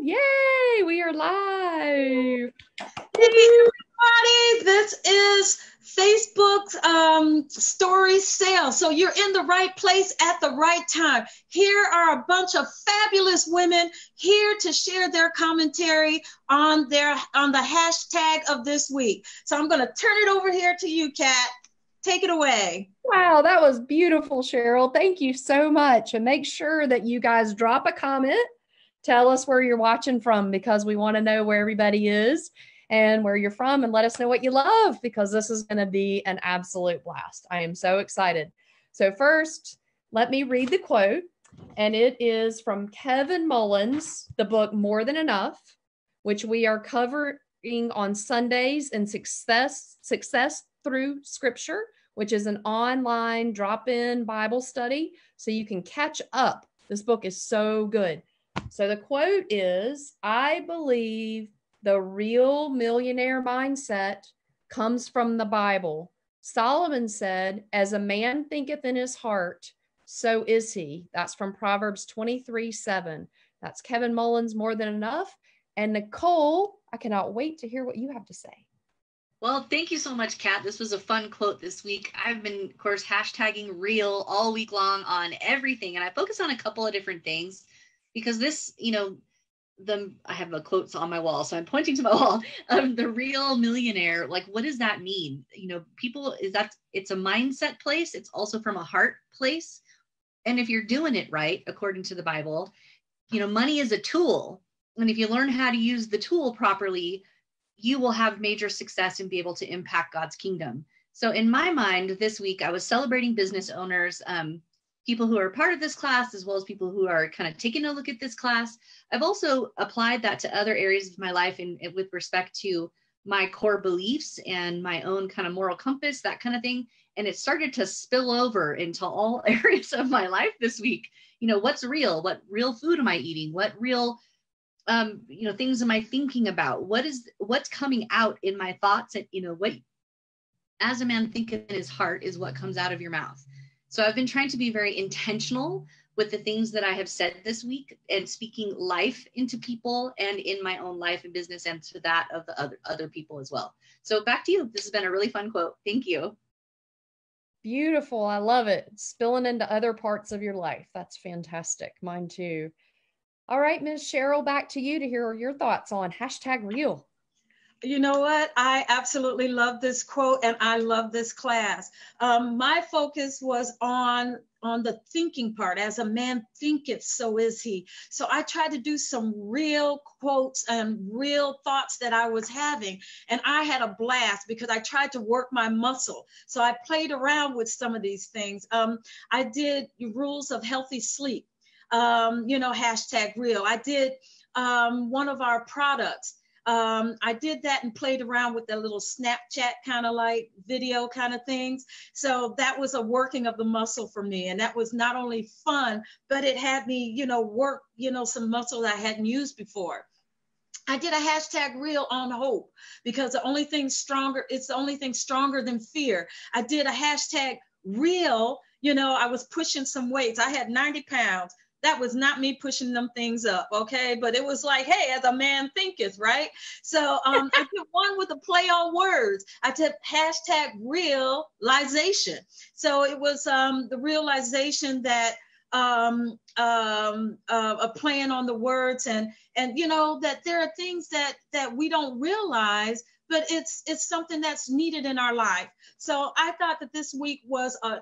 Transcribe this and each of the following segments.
Yay, we are live. Hey, everybody. This is Facebook's story sale. So you're in the right place at the right time. Here are a bunch of fabulous women here to share their commentary on the hashtag of this week. So I'm going to turn it over here to you, Kat. Take it away. Wow, that was beautiful, Cheryl. Thank you so much. And make sure that you guys drop a comment. Tell us where you're watching from, because we want to know where everybody is and where you're from, and let us know what you love, because this is going to be an absolute blast. I am so excited. So first, let me read the quote, and it is from Kevin Mullens, the book More Than Enough, which we are covering on Sundays in Success Through Scripture, which is an online drop-in Bible study, so you can catch up. This book is so good. So the quote is, I believe the real millionaire mindset comes from the Bible. Solomon said, as a man thinketh in his heart, so is he. That's from Proverbs 23:7. That's Kevin Mullens, More Than Enough. And Nicole, I cannot wait to hear what you have to say. Well, thank you so much, Kat. This was a fun quote this week. I've been, of course, hashtagging real all week long on everything. And I focus on a couple of different things because this, I have the quotes on my wall, so I'm pointing to my wall. The real millionaire, like, what does that mean? It's a mindset place. It's also from a heart place. And if you're doing it right, according to the Bible, money is a tool. And if you learn how to use the tool properly, you will have major success and be able to impact God's kingdom. So in my mind, this week, I was celebrating business owners, people who are part of this class, as well as people who are kind of taking a look at this class. I've also applied that to other areas of my life and with respect to my core beliefs and my own kind of moral compass, that kind of thing. And it started to spill over into all areas of my life this week. What's real? What real food am I eating? What real things am I thinking about? What's coming out in my thoughts? And what, as a man thinketh in his heart, is what comes out of your mouth. So I've been trying to be very intentional with the things that I have said this week and speaking life into people and in my own life and business and to that of the other people as well. So back to you. This has been a really fun quote. Thank you. Beautiful. I love it. Spilling into other parts of your life. That's fantastic. Mine too. All right, Ms. Cheryl, back to you to hear your thoughts on hashtag real. You know what? I absolutely love this quote and I love this class. My focus was on the thinking part. As a man thinketh, so is he. So I tried to do some real quotes and real thoughts that I was having. And I had a blast because I tried to work my muscle. So I played around with some of these things. I did rules of healthy sleep, hashtag real. I did one of our products. I did that and played around with the little Snapchat kind of like video kind of things. So that was a working of the muscle for me. And that was not only fun, but it had me, work, some muscle that I hadn't used before. I did a hashtag real on hope because it's the only thing stronger than fear. I did a hashtag real, I was pushing some weights. I had 90 pounds. That was not me pushing them things up, okay? But it was like, hey, as a man thinketh, right? So I did one with a play on words. I did hashtag realization. So it was the realization that a playing on the words and that there are things that we don't realize, but it's something that's needed in our life. So I thought that this week was a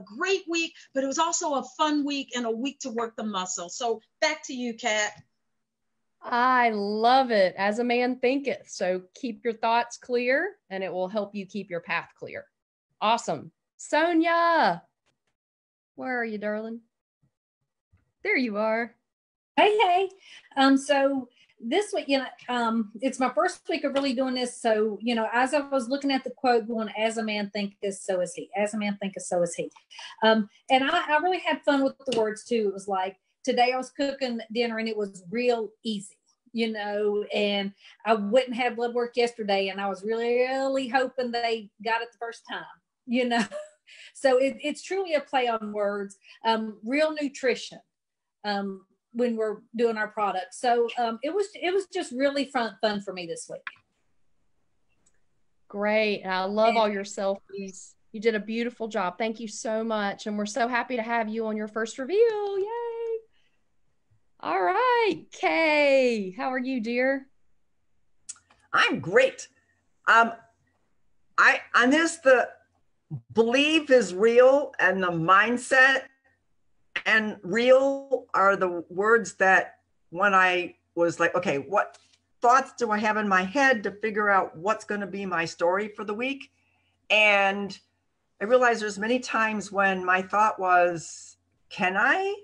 great week, but it was also a fun week and a week to work the muscle. So back to you, Kat. I love it. As a man thinketh. So keep your thoughts clear and it will help you keep your path clear. Awesome. Sonia, where are you, darling? There you are. Hey. So this week, it's my first week of really doing this. So, as I was looking at the quote going, as a man thinketh, so is he. As a man thinketh, so is he. And I really had fun with the words too. It was like, today I was cooking dinner and it was real easy, and I wouldn't have blood work yesterday. And I was really hoping they got it the first time, So it's truly a play on words. Real nutrition. when we're doing our products. So it was just really fun for me this week. Great. I love all your selfies. You did a beautiful job. Thank you so much. And we're so happy to have you on your first reveal. Yay. All right, Kay, how are you, dear? I'm great. On this, the belief is real and the mindset and real are the words that when I was like, okay, what thoughts do I have in my head to figure out what's going to be my story for the week? And I realized there's many times when my thought was, can I?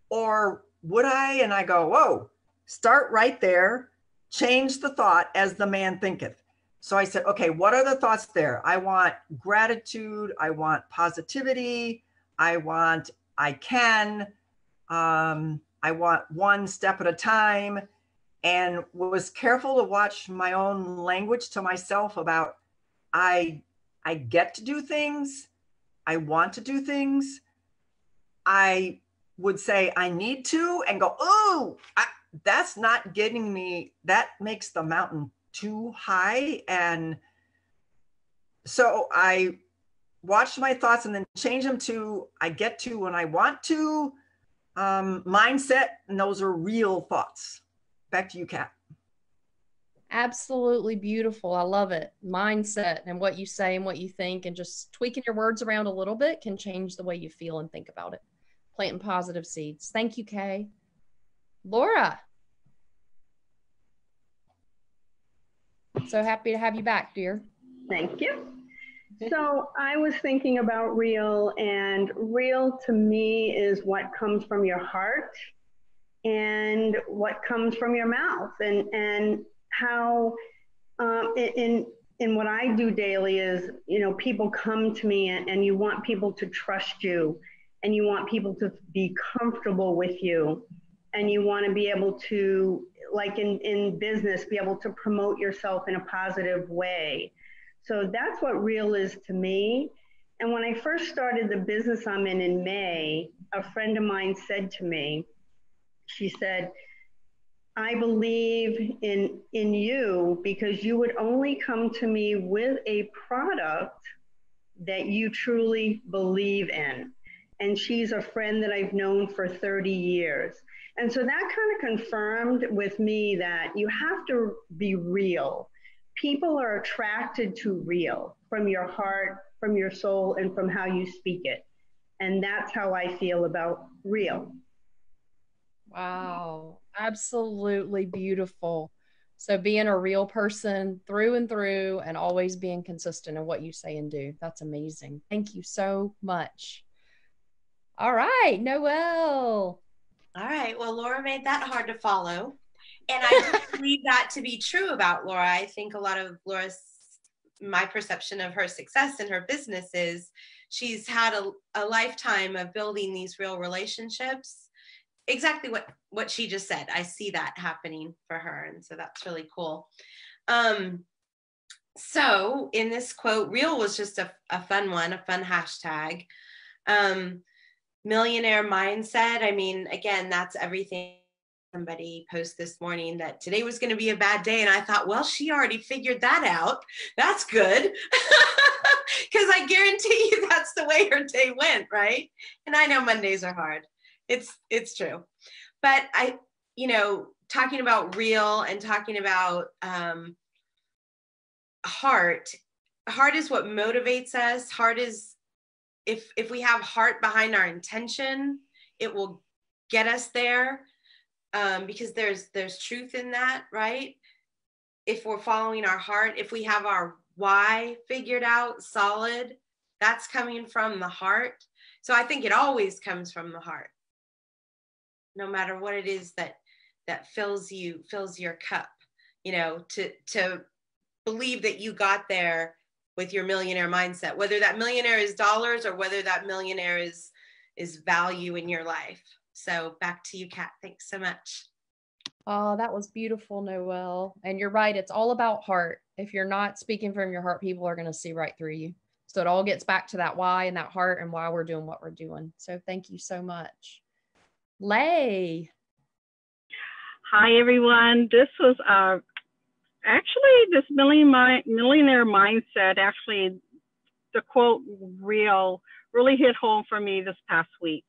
Or would I? And I go, whoa, start right there. Change the thought as the man thinketh. So I said, okay, what are the thoughts there? I want gratitude. I want positivity. I want, I can. I want one step at a time. And was careful to watch my own language to myself about, I get to do things. I want to do things. I would say I need to and go, oh, that's not getting me, that makes the mountain too high. And so I watched my thoughts and then change them to, I get to when I want to, mindset, and those are real thoughts. Back to you, Kat. Absolutely beautiful. I love it. Mindset and what you say and what you think, and just tweaking your words around a little bit can change the way you feel and think about it. Planting positive seeds. Thank you, Kay. Laura. So happy to have you back, dear. Thank you. So I was thinking about real, and real to me is what comes from your heart and what comes from your mouth, and how in what I do daily is, you know, people come to me and you want people to trust you, and you want people to be comfortable with you, and you want to be able to, like in business, be able to promote yourself in a positive way. So that's what real is to me. And when I first started the business I'm in May, a friend of mine said to me, she said, I believe in you because you would only come to me with a product that you truly believe in. And she's a friend that I've known for 30 years. And so that kind of confirmed with me that you have to be real. People are attracted to real from your heart, from your soul, and from how you speak it. And that's how I feel about real. Wow, absolutely beautiful. So being a real person through and through and always being consistent in what you say and do. That's amazing. Thank you so much. All right, Noelle. All right, well, Laura made that hard to follow. And I do believe that to be true about Laura. I think a lot of my perception of her success in her business is she's had a lifetime of building these real relationships. Exactly what she just said. I see that happening for her. And so that's really cool. So in this quote, real was just a fun one, a fun hashtag. Millionaire mindset. I mean, again, that's everything. Somebody posted this morning that today was going to be a bad day. And I thought, well, she already figured that out. That's good. Because I guarantee you that's the way her day went, right? And I know Mondays are hard. It's true. But talking about real and talking about heart is what motivates us. Heart is, if we have heart behind our intention, it will get us there. Because there's truth in that, right? If we're following our heart, if we have our why figured out solid, that's coming from the heart. So I think it always comes from the heart, no matter what it is that fills your cup, to believe that you got there with your millionaire mindset, whether that millionaire is dollars or whether that millionaire is value in your life. So back to you, Kat. Thanks so much. Oh, that was beautiful, Noelle. And you're right. It's all about heart. If you're not speaking from your heart, people are going to see right through you. So it all gets back to that why and that heart and why we're doing what we're doing. So thank you so much. Lay. Hi, everyone. This was actually this millionaire mindset. Actually, the quote real really hit home for me this past week.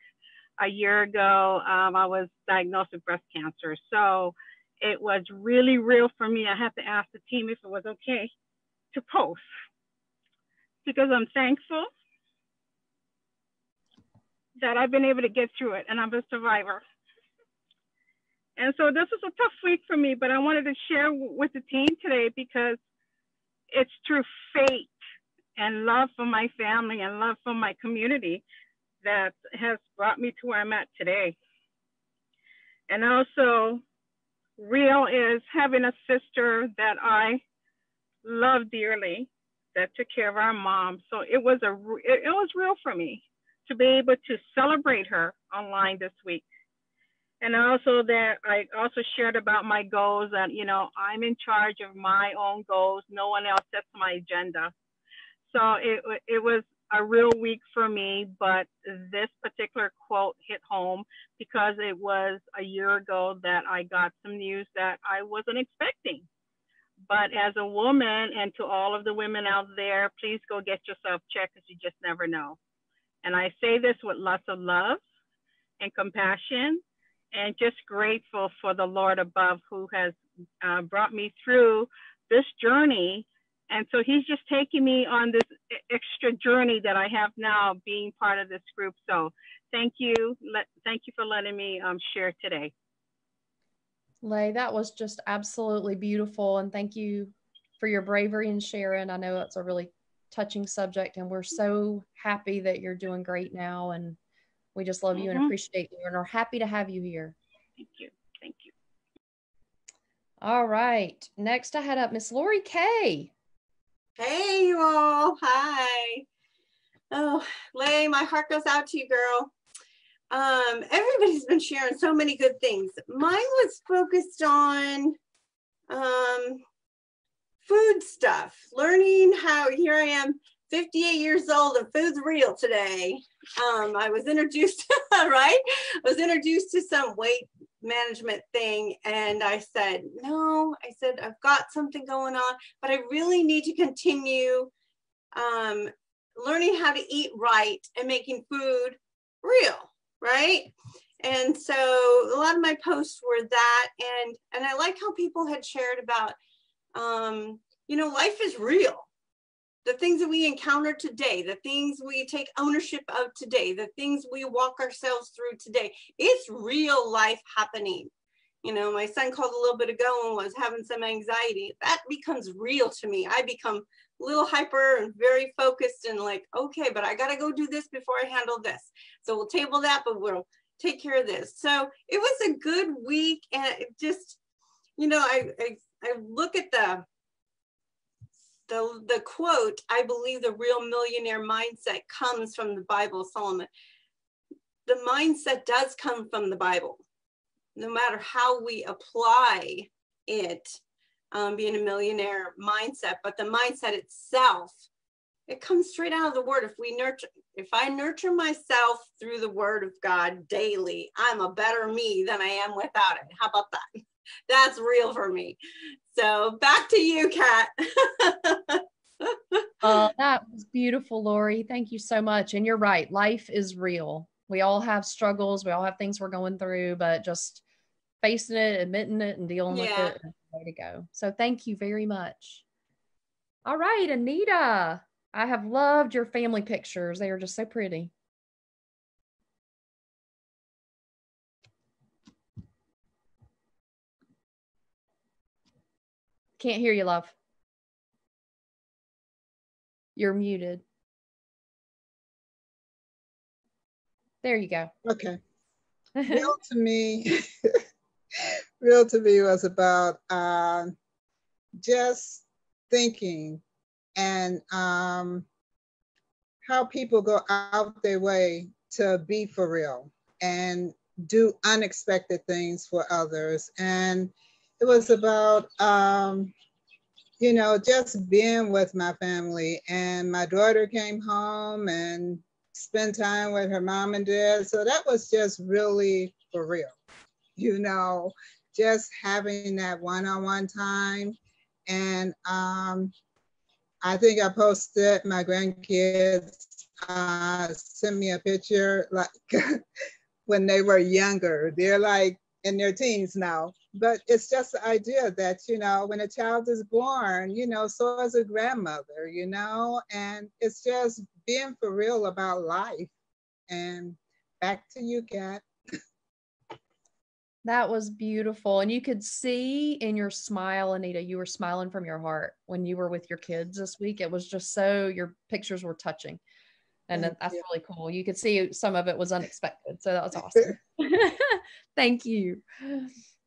A year ago, I was diagnosed with breast cancer. So it was really real for me. I had to ask the team if it was okay to post because I'm thankful that I've been able to get through it and I'm a survivor. And so this was a tough week for me, but I wanted to share with the team today because it's through faith and love for my family and love for my community that has brought me to where I'm at today. And also, real is having a sister that I love dearly that took care of our mom. So it was real for me to be able to celebrate her online this week. And also that I also shared about my goals that, you know, I'm in charge of my own goals. No one else sets my agenda. So it was a real week for me, but this particular quote hit home because it was a year ago that I got some news that I wasn't expecting. But as a woman, and to all of the women out there, please go get yourself checked because you just never know. And I say this with lots of love and compassion and just grateful for the Lord above who has brought me through this journey. And so he's just taking me on this extra journey that I have now being part of this group. So thank you. Thank you for letting me share today. Lay, that was just absolutely beautiful. And thank you for your bravery and sharing. I know it's a really touching subject and we're so happy that you're doing great now. And we just love you and appreciate you and are happy to have you here. Thank you. Thank you. All right. Next I had up Miss Lori K. Hey, you all. Hi. Oh, Lay, my heart goes out to you, girl. Everybody's been sharing so many good things. Mine was focused on food stuff, learning how, here I am, 58 years old and food's real today. I was introduced, right? I was introduced to some weight management thing and I said, no, I said, I've got something going on, but I really need to continue learning how to eat right and making food real, right? And so a lot of my posts were that, and I like how people had shared about, you know, life is real. The things that we encounter today, the things we take ownership of today, the things we walk ourselves through today, it's real life happening. You know, my son called a little bit ago and was having some anxiety. That becomes real to me. I become a little hyper and very focused and like, okay, but I got to go do this before I handle this. So we'll table that, but we'll take care of this. So it was a good week. And it just, you know, I look at the quote, I believe the real millionaire mindset comes from the Bible, Solomon. The mindset does come from the Bible, no matter how we apply it, being a millionaire mindset, but the mindset itself, it comes straight out of the word. If I nurture myself through the word of God daily, I'm a better me than I am without it. How about that? That's real for me. So back to you, Kat. Oh, that was beautiful, Lori. Thank you so much. And you're right. Life is real. We all have struggles. We all have things we're going through, but just facing it, admitting it, and dealing with it is the way to go. So thank you very much. All right, Anita. I have loved your family pictures. They are just so pretty. Can't hear you, love. You're muted. There you go. Okay. Real to me, real to me was about just thinking and how people go out their way to be for real and do unexpected things for others. And it was about, you know, just being with my family. And my daughter came home and spend time with her mom and dad. So that was just really for real, you know, just having that one-on-one time. And I think I posted my grandkids sent me a picture like when they were younger. They're like in their teens now. But it's just the idea that, you know, when a child is born, you know, so is a grandmother, you know, and it's just being for real about life. And back to you, Kat. That was beautiful. And you could see in your smile, Anita, you were smiling from your heart when you were with your kids this week. It was just so, your pictures were touching. And that's really cool. You could see some of it was unexpected. So that was awesome. Thank you.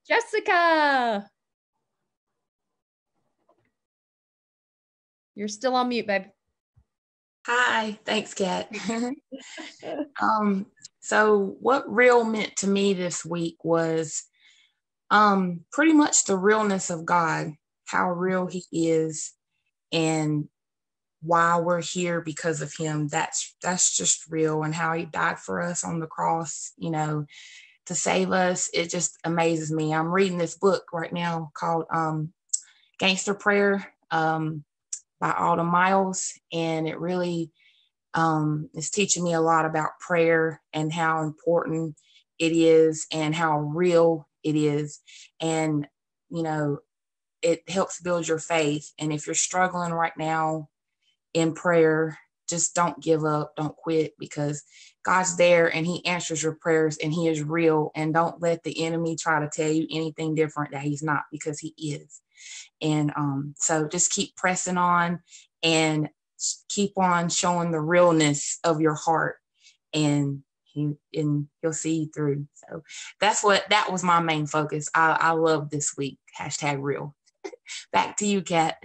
Jessica. You're still on mute, babe. Hi, thanks, Kat. So what real meant to me this week was pretty much the realness of God, how real he is, and why we're here because of him. That's just real, and how he died for us on the cross, you know, to save us. It just amazes me. I'm reading this book right now called Gangster Prayer by Autumn Miles, and it really is teaching me a lot about prayer and how important it is and how real it is. And, you know, it helps build your faith. And if you're struggling right now in prayer, just don't give up, don't quit, because God's there and he answers your prayers and he is real. And don't let the enemy try to tell you anything different that he's not, because he is. And so just keep pressing on and keep on showing the realness of your heart, and he'll see you through. So that was my main focus. I love this week. #real. Back to you, Kat.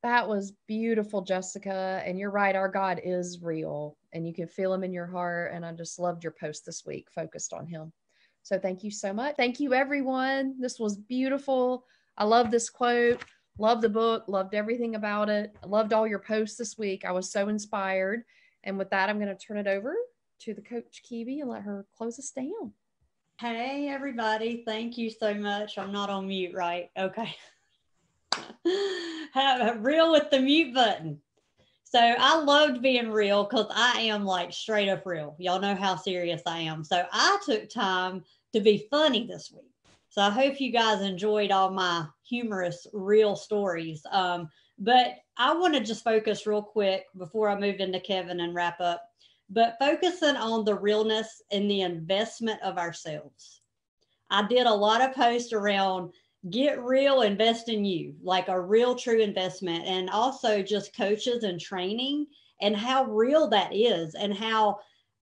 That was beautiful, Jessica. And you're right. Our God is real and you can feel him in your heart. And I just loved your post this week focused on him. So thank you so much. Thank you, everyone. This was beautiful. I love this quote. Love the book. Loved everything about it. I loved all your posts this week. I was so inspired. And with that, I'm going to turn it over to the Coach Kiwi and let her close us down. Hey, everybody. Thank you so much. I'm not on mute, right? Okay. Real with the mute button. So I loved being real because I am like straight up real. Y'all know how serious I am. So I took time to be funny this week. So I hope you guys enjoyed all my humorous, real stories. But I want to just focus real quick before I move into Kevin and wrap up, but focusing on the realness and the investment of ourselves. I did a lot of posts around get real, invest in you, like a real true investment, and also just coaches and training and how real that is, and how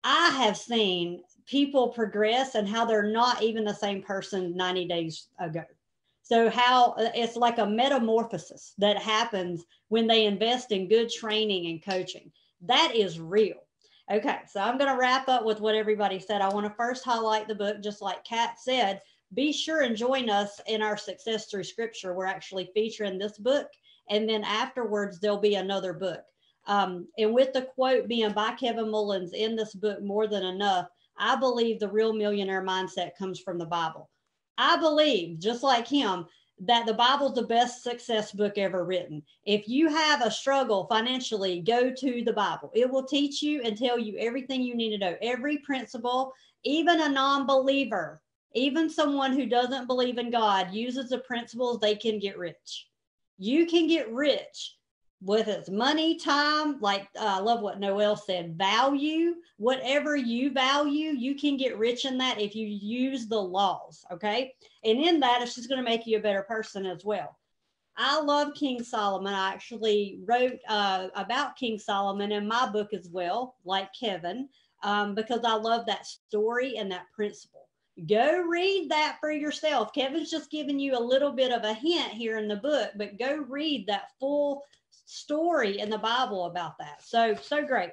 I have seen people progress and how they're not even the same person 90 days ago. So how it's like a metamorphosis that happens when they invest in good training and coaching. That is real. Okay, so I'm going to wrap up with what everybody said. I want to first highlight the book, just like Kat said. Be sure and join us in our Success Through Scripture. We're actually featuring this book, and then afterwards there'll be another book. And with the quote being by Kevin Mullens in this book, More Than Enough, I believe the real millionaire mindset comes from the Bible. I believe, just like him, that the Bible's the best success book ever written. If you have a struggle financially, go to the Bible. It will teach you and tell you everything you need to know, every principle. Even a non-believer, even someone who doesn't believe in God, uses the principles, they can get rich. You can get rich with its money, time, like I love what Noelle said, value, whatever you value, you can get rich in that if you use the laws, okay? And in that, it's just going to make you a better person as well. I love King Solomon. I actually wrote about King Solomon in my book as well, like Kevin, because I love that story and that principle. Go read that for yourself. Kevin's just giving you a little bit of a hint here in the book, but go read that full story in the Bible about that. So great.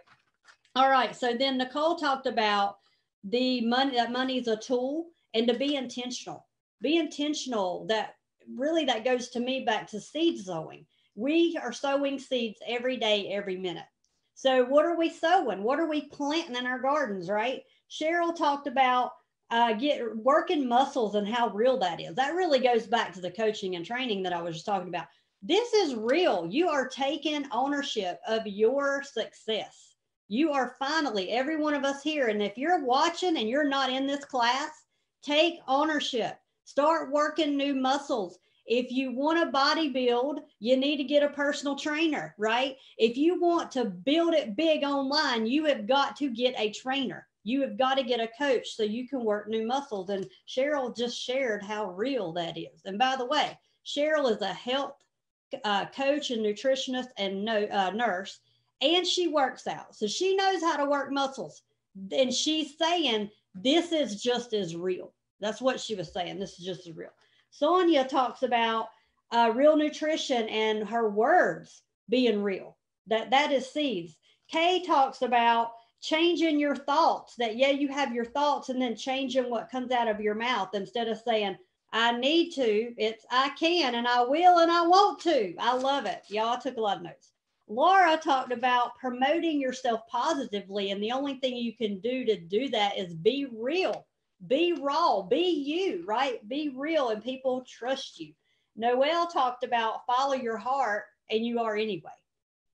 All right. So then Nicole talked about the money, that money is a tool, and to be intentional. Be intentional. That really, that goes to me back to seed sowing. We are sowing seeds every day, every minute. So what are we sowing? What are we planting in our gardens, right? Cheryl talked about working muscles and how real that is. That really goes back to the coaching and training that I was just talking about. This is real. You are taking ownership of your success. You are finally, every one of us here, and if you're watching and you're not in this class, take ownership. Start working new muscles. If you want to bodybuild, you need to get a personal trainer, right? If you want to build it big online, you have got to get a trainer. You have got to get a coach so you can work new muscles. And Cheryl just shared how real that is. And by the way, Cheryl is a health coach and nutritionist and nurse, and she works out. So she knows how to work muscles. And she's saying, this is just as real. That's what she was saying. This is just as real. Sonia talks about real nutrition and her words being real. That is seeds. Kay talks about changing your thoughts, that you have your thoughts and then changing what comes out of your mouth. Instead of saying, I need to, it's I can and I will and I want to. I love it. Y'all, I took a lot of notes. Laura talked about promoting yourself positively, and the only thing you can do to do that is be real. Be raw, be you, right? Be real and people trust you. Noelle talked about follow your heart, and you are anyway,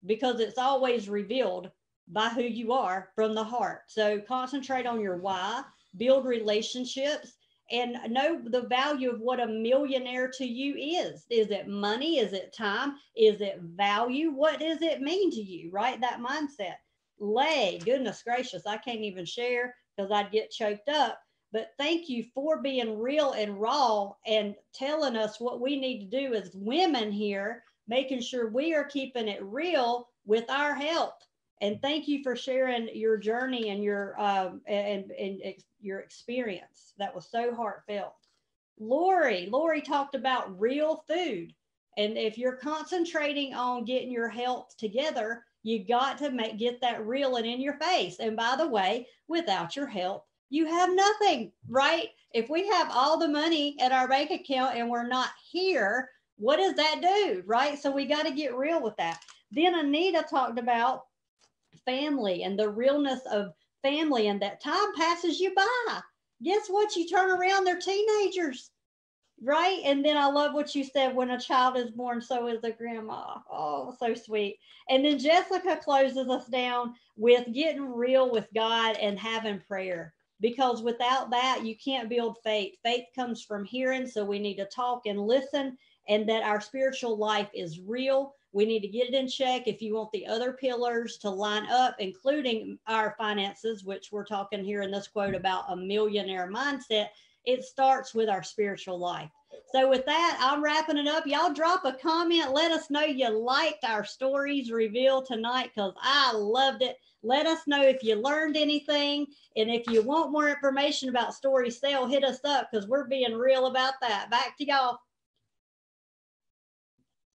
because it's always revealed by who you are from the heart. So concentrate on your why, build relationships, and know the value of what a millionaire to you is. Is it money? Is it time? Is it value? What does it mean to you, right? That mindset. Lay, goodness gracious, I can't even share because I'd get choked up. But thank you for being real and raw and telling us what we need to do as women here, making sure we are keeping it real with our health. And thank you for sharing your journey and your your experience. That was so heartfelt. Lori talked about real food. And if you're concentrating on getting your health together, you got to get that real and in your face. And by the way, without your health, you have nothing, right? If we have all the money at our bank account and we're not here, what does that do, right? So we got to get real with that. Then Anita talked about family and the realness of family, and that time passes you by. Guess what? You turn around, they're teenagers, right? And then I love what you said, when a child is born, so is the grandma. Oh, so sweet. And then Jessica closes us down with getting real with God and having prayer, because without that, you can't build faith. Faith comes from hearing, so we need to talk and listen, and that our spiritual life is real. We need to get it in check if you want the other pillars to line up, including our finances, which we're talking here in this quote about a millionaire mindset. It starts with our spiritual life. So with that, I'm wrapping it up. Y'all drop a comment. Let us know you liked our stories revealed tonight, because I loved it. Let us know if you learned anything. And if you want more information about Story Sale, hit us up, because we're being real about that. Back to y'all.